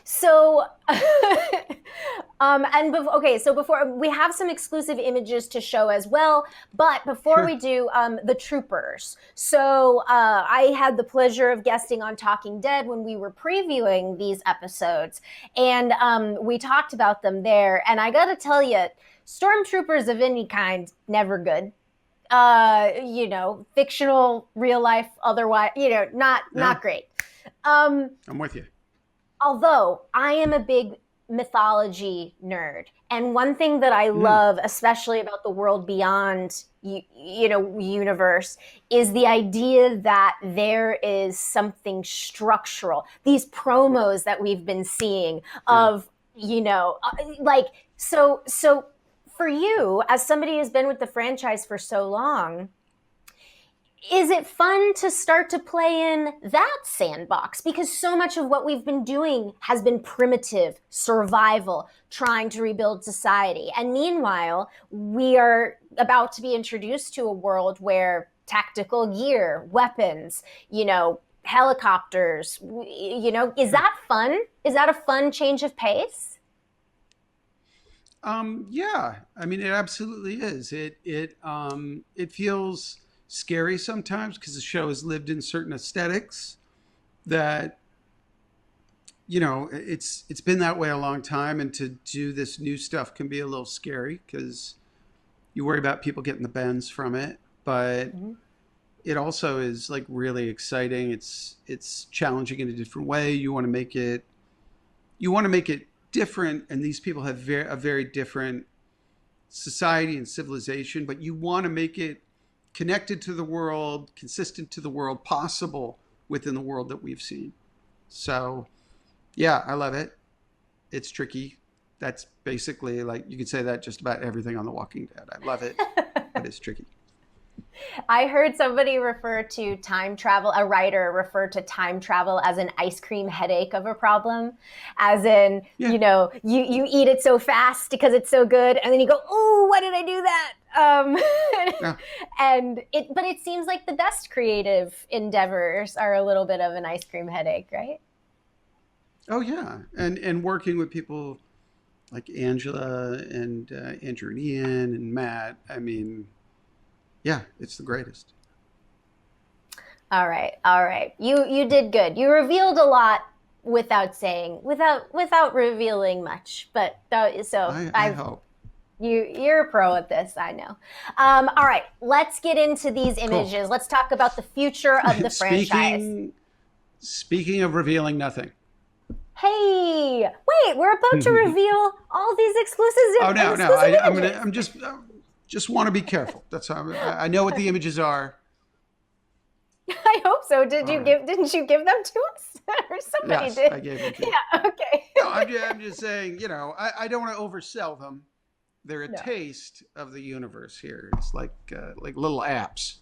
So before we have some exclusive images to show as well, but before we do, the troopers. So I had the pleasure of guesting on Talking Dead when we were previewing these episodes, and we talked about them there. And I got to tell you, stormtroopers of any kind, never good. Fictional, real life, otherwise, not great. I'm with you. Although I am a big mythology nerd, and one thing that I love, especially about the world beyond, universe, is the idea that there is something structural. These promos that we've been seeing of, so. For you, as somebody who's been with the franchise for so long, is it fun to start to play in that sandbox? Because so much of what we've been doing has been primitive, survival, trying to rebuild society. And meanwhile, we are about to be introduced to a world where tactical gear, weapons, helicopters, is that fun? Is that a fun change of pace? Yeah, I mean, it absolutely is. It feels scary sometimes because the show has lived in certain aesthetics that, it's been that way a long time, and to do this new stuff can be a little scary because you worry about people getting the bends from it. But it also is like really exciting. It's challenging in a different way. You want to make it different, and these people have a very different society and civilization, but you want to make it connected to the world, consistent to the world, possible within the world that we've seen. So yeah, I love it. It's tricky. That's basically, like, you could say that just about everything on The Walking Dead. I love it, but it's tricky. I heard somebody refer to time travel, a writer refer to time travel as an ice cream headache of a problem. As in, you eat it so fast because it's so good, and then you go, "Ooh, why did I do that?" But it seems like the best creative endeavors are a little bit of an ice cream headache, right? Oh yeah, and working with people like Angela and Andrew and Ian and Matt, I mean, yeah, it's the greatest. All right. You did good. You revealed a lot without revealing much. But I hope you're a pro at this. I know. All right, let's get into these images. Cool. Let's talk about the future of the franchise. Speaking of revealing nothing. Hey, wait! We're about to reveal all these exclusives. Oh no! I'm just want to be careful. That's how I know what the images are. I hope so. Didn't you give them to us, or somebody did? I gave them to you. Yeah. Okay. No, I'm just saying. I don't want to oversell them. They're a taste of the universe here. It's like little apps.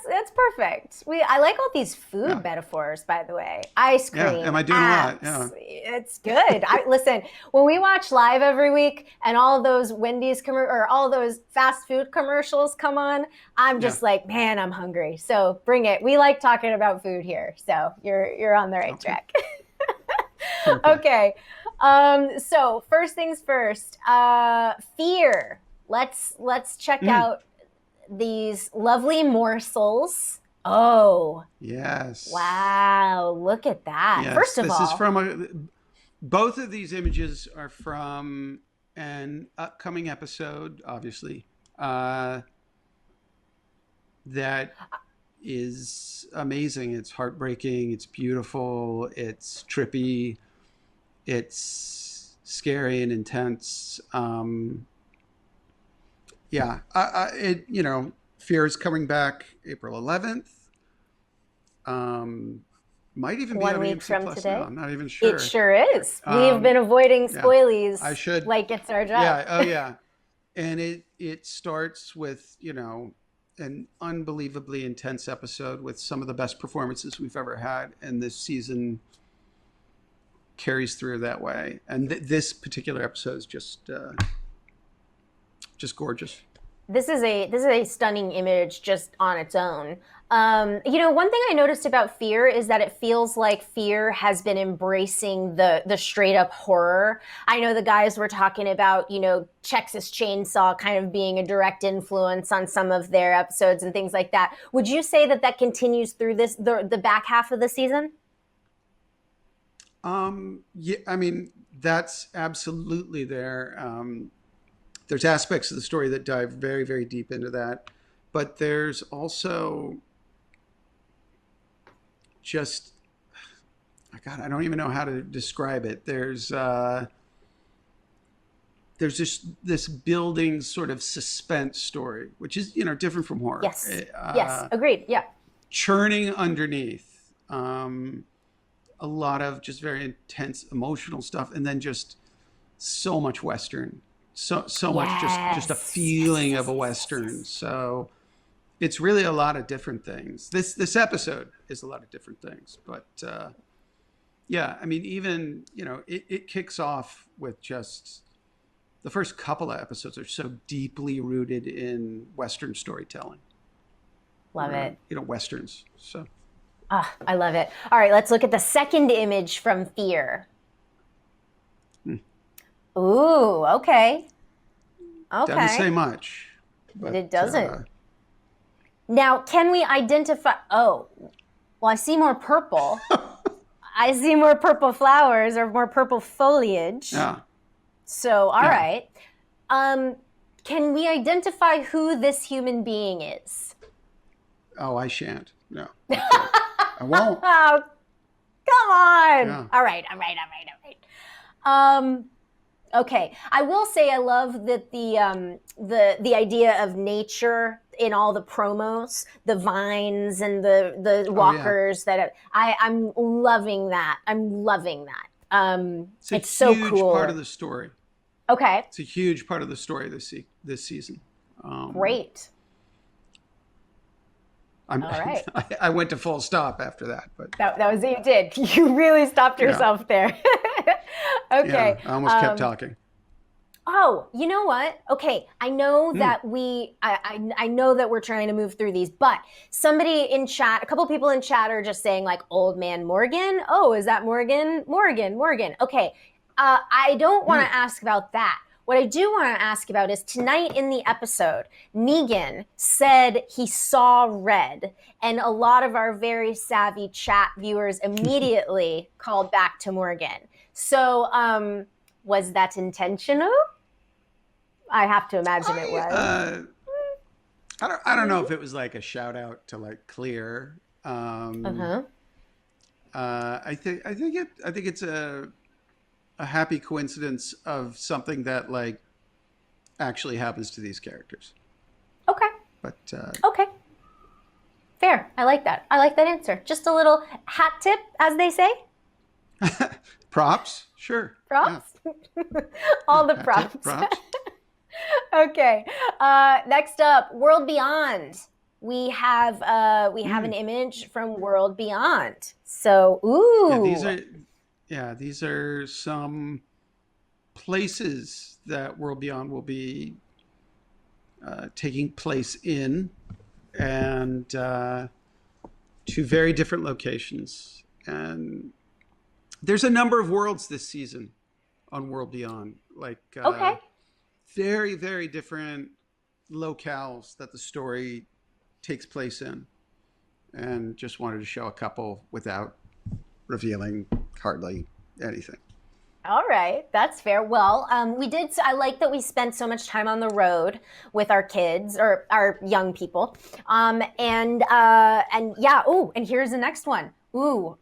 That's perfect. I like all these food metaphors, by the way. Ice cream. Yeah, am I doing apps. a lot? It's good. Listen, when we watch live every week and all those Wendy's or all those fast food commercials come on, I'm just like, man, I'm hungry. So bring it. We like talking about food here. So you're on the right track. Okay. So first things first, fear. Let's check out these lovely morsels. Oh. Yes. Wow. Look at that. Yes, First of all. This is from both of these images are from an upcoming episode, obviously, that is amazing. It's heartbreaking. It's beautiful. It's trippy. It's scary and intense. Fear is coming back April 11th. Might even be 1 on week AMC from Plus today. now. I'm not even sure. It sure is. We've been avoiding spoilies. I should. Like it's our job. Yeah. Oh yeah. And it starts with, an unbelievably intense episode with some of the best performances we've ever had. And this season carries through that way. And this particular episode is just gorgeous. This is a stunning image just on its own. One thing I noticed about Fear is that it feels like Fear has been embracing the straight up horror. I know the guys were talking about, Texas Chainsaw kind of being a direct influence on some of their episodes and things like that. Would you say that continues through the back half of the season? Yeah, I mean, that's absolutely there. There's aspects of the story that dive very, very deep into that. But there's also just, God, I don't even know how to describe it. There's just this building sort of suspense story, which is, different from horror. Yes. Yes. Agreed. Yeah. Churning underneath. A lot of just very intense emotional stuff. And then just so much Western. So much just a feeling of a Western. So it's really a lot of different things. This episode is a lot of different things. But I mean, even, it kicks off with just the first couple of episodes are so deeply rooted in Western storytelling. Love it. Westerns. So. I love it. All right, let's look at the second image from Fear. Ooh, okay. Doesn't say much. But, it doesn't. Now, can we identify... Oh, well, I see more purple. I see more purple flowers or more purple foliage. Yeah. So, all right. Can we identify who this human being is? Oh, I shan't. No. I won't. Oh, come on. Yeah. All right. Okay, I will say I love that the idea of nature in all the promos, the vines and the walkers I'm loving that. It's so cool. It's a huge part of the story. Okay. It's a huge part of the story this season. Great. All right. I went to full stop after that, but that was what you did. You really stopped yourself there. Okay. Yeah, I almost kept talking. Oh, you know what? Okay, I know that I know that we're trying to move through these, but somebody in chat, a couple people in chat are just saying like Old Man Morgan. Oh, is that Morgan? Morgan. Okay, I don't want to ask about that. What I do want to ask about is tonight in the episode, Negan said he saw red, and a lot of our very savvy chat viewers immediately called back to Morgan. So, was that intentional? I have to imagine it was. I don't know if it was like a shout out to like Clear. I think it's a happy coincidence of something that like actually happens to these characters. Okay. But okay. Fair. I like that. I like that answer. Just a little hat tip, as they say. Props, sure. Props. Yeah. All the props. Props. Okay. Next up, World Beyond. we have an image from World Beyond. So, ooh. These are some places that World Beyond will be taking place in, and 2 very different locations. And there's a number of worlds this season on World Beyond, like very, very different locales that the story takes place in, and just wanted to show a couple without revealing hardly anything. All right, that's fair. Well, I like that we spent so much time on the road with our kids or our young people. And here's the next one. Ooh,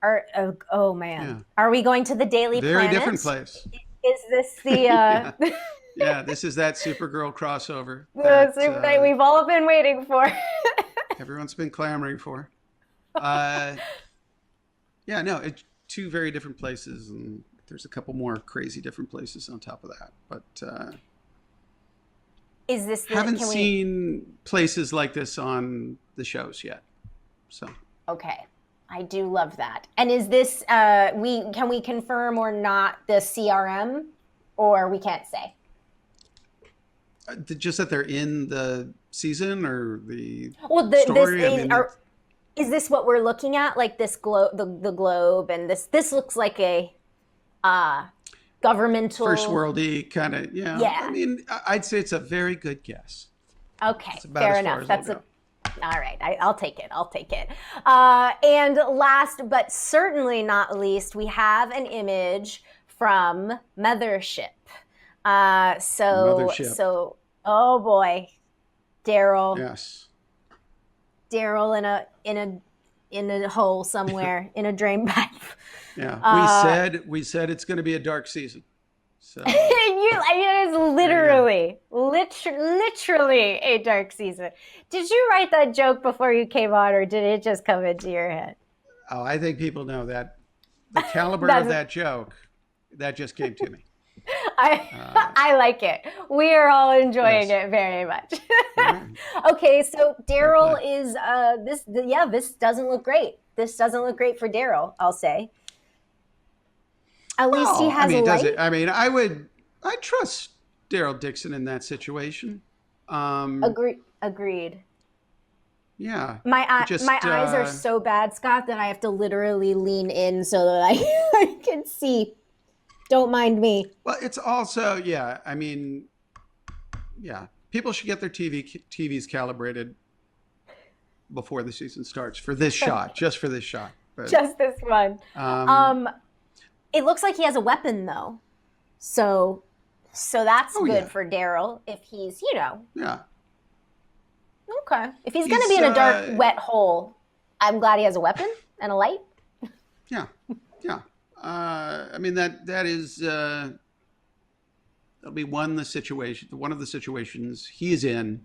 oh man. Yeah. Are we going to the Daily Very Planet? Different place. Is this the Yeah, this is that Supergirl crossover that we've all been waiting for. Everyone's been clamoring for. It's 2 very different places, and there's a couple more crazy different places on top of that. But is this haven't seen places like this on the shows yet. So okay, I do love that. And is this can we confirm or not the CRM, or we can't say? Just that they're in the season or the story? Is this what we're looking at? Like this the globe, and this looks like a governmental first worldy kind of Yeah. I mean, I'd say it's a very good guess. Okay, fair enough. All right. I'll take it. And last but certainly not least, we have an image from Mothership. So oh boy, Daryl. Yes. Daryl in a hole somewhere in a drain pipe. Yeah, we said it's going to be a dark season. So it is literally a dark season. Did you write that joke before you came on, or did it just come into your head? Oh, I think people know that the caliber of that joke that just came to me. I like it. We are all enjoying it very much. Okay, so Daryl is this doesn't look great. This doesn't look great for Daryl, I'll say. At least he has a light. I trust Daryl Dixon in that situation. Agreed. Yeah. My eyes are so bad, Scott, that I have to literally lean in so that I can see. Don't mind me. Well, it's also, people should get their TVs calibrated before the season starts for this shot, just for this shot. But, just this one. It looks like he has a weapon, though. So that's good for Daryl if he's, Yeah. Okay. If he's going to be in a dark, wet hole, I'm glad he has a weapon and a light. Yeah. Yeah. That is that'll be one of the situations he is in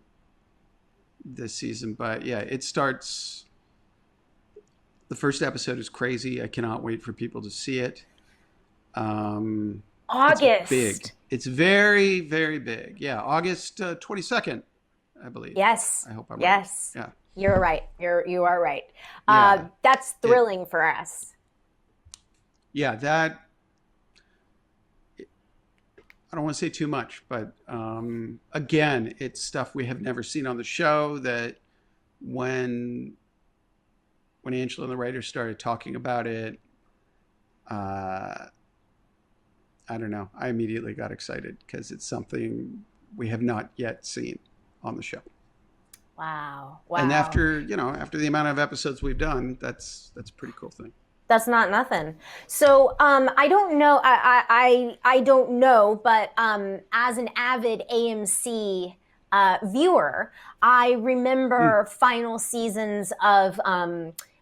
this season. But yeah, it starts. The first episode is crazy. I cannot wait for people to see it. August. It's big. It's very, very big. Yeah, August 22nd, I believe. Yes. I hope I'm right. Yeah. You're right. You are right. Yeah. That's thrilling for us. Yeah, I don't want to say too much, but again, it's stuff we have never seen on the show. That when Angela and the writers started talking about it, I don't know. I immediately got excited because it's something we have not yet seen on the show. Wow. And after the amount of episodes we've done, that's a pretty cool thing. That's not nothing. So I don't know. I don't know, but as an avid AMC viewer, I remember final seasons of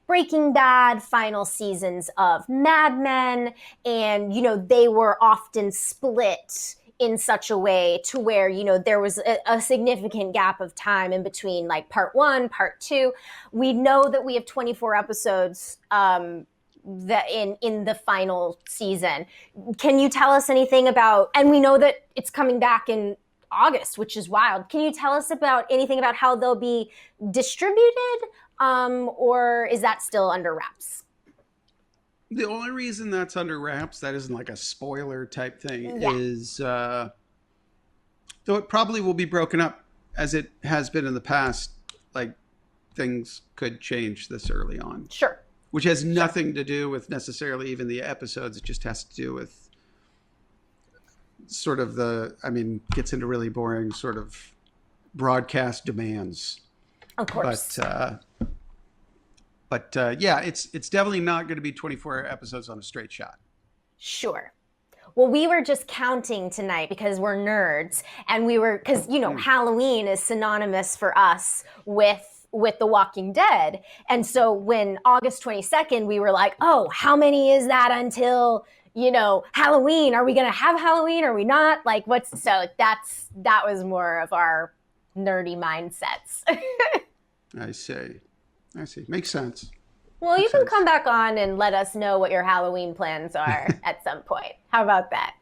Breaking Bad, final seasons of Mad Men, and they were often split in such a way to where there was a significant gap of time in between, like part 1, part 2. We know that we have 24 episodes that in the final season. Can you tell us anything about, and we know that it's coming back in August, which is wild. Can you tell us about anything about how they'll be distributed, or is that still under wraps? The only reason that's under wraps, that isn't like a spoiler type thing, is though it probably will be broken up as it has been in the past, like things could change this early on. Sure. Which has nothing to do with necessarily even the episodes. It just has to do with sort of gets into really boring sort of broadcast demands. Of course. But yeah, it's definitely not going to be 24 episodes on a straight shot. Sure. Well, we were just counting tonight because we're nerds, and because Halloween is synonymous for us with The Walking Dead. And so when August 22nd, we were like, oh, how many is that until, Halloween? Are we going to have Halloween? Are we not? Like, that was more of our nerdy mindsets. I see. Makes sense. Well, you can come back on and let us know what your Halloween plans are at some point. How about that?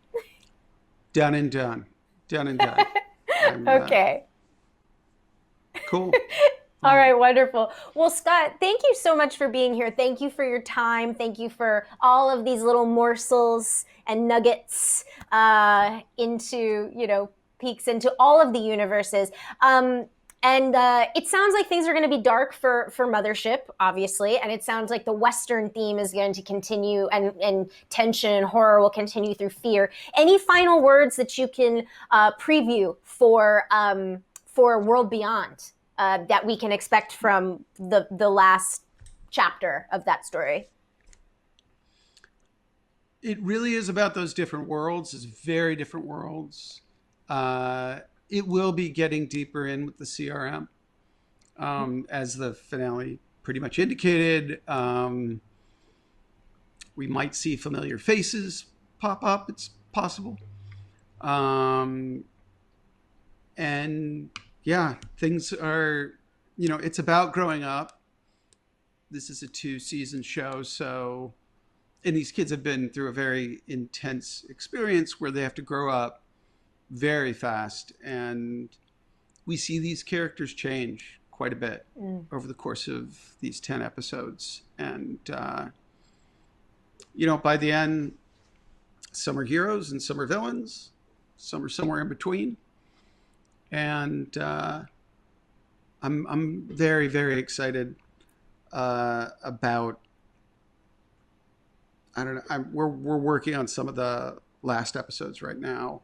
Done and done. Okay. Cool. All right, wonderful. Well, Scott, thank you so much for being here. Thank you for your time. Thank you for all of these little morsels and nuggets into, peeks into all of the universes. And it sounds like things are going to be dark for Mothership, obviously. And it sounds like the Western theme is going to continue, and tension and horror will continue through fear. Any final words that you can preview for World Beyond that we can expect from the last chapter of that story? It really is about those different worlds. It's very different worlds. It will be getting deeper in with the CRM, as the finale pretty much indicated. We might see familiar faces pop up. It's possible. And yeah, things are, it's about growing up. This is a 2-season show. And these kids have been through a very intense experience where they have to grow up very fast, and we see these characters change quite a bit over the course of these 10 episodes. And by the end, some are heroes and some are villains, some are somewhere in between. And I'm very, very excited about, I don't know, we're working on some of the last episodes right now.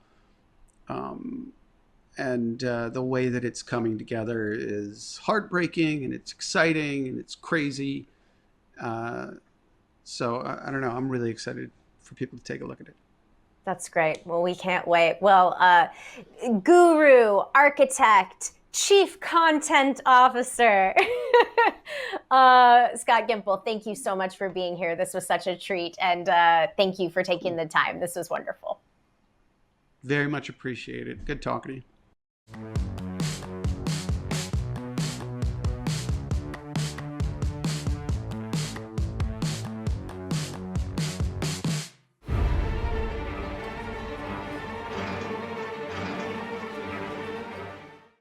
And the way that it's coming together is heartbreaking, and it's exciting, and it's crazy. So I don't know. I'm really excited for people to take a look at it. That's great. Well, we can't wait. Well, guru, architect, chief content officer, Scott Gimple, thank you so much for being here. This was such a treat, and thank you for taking the time. This was wonderful. Very much appreciated. Good talking to you.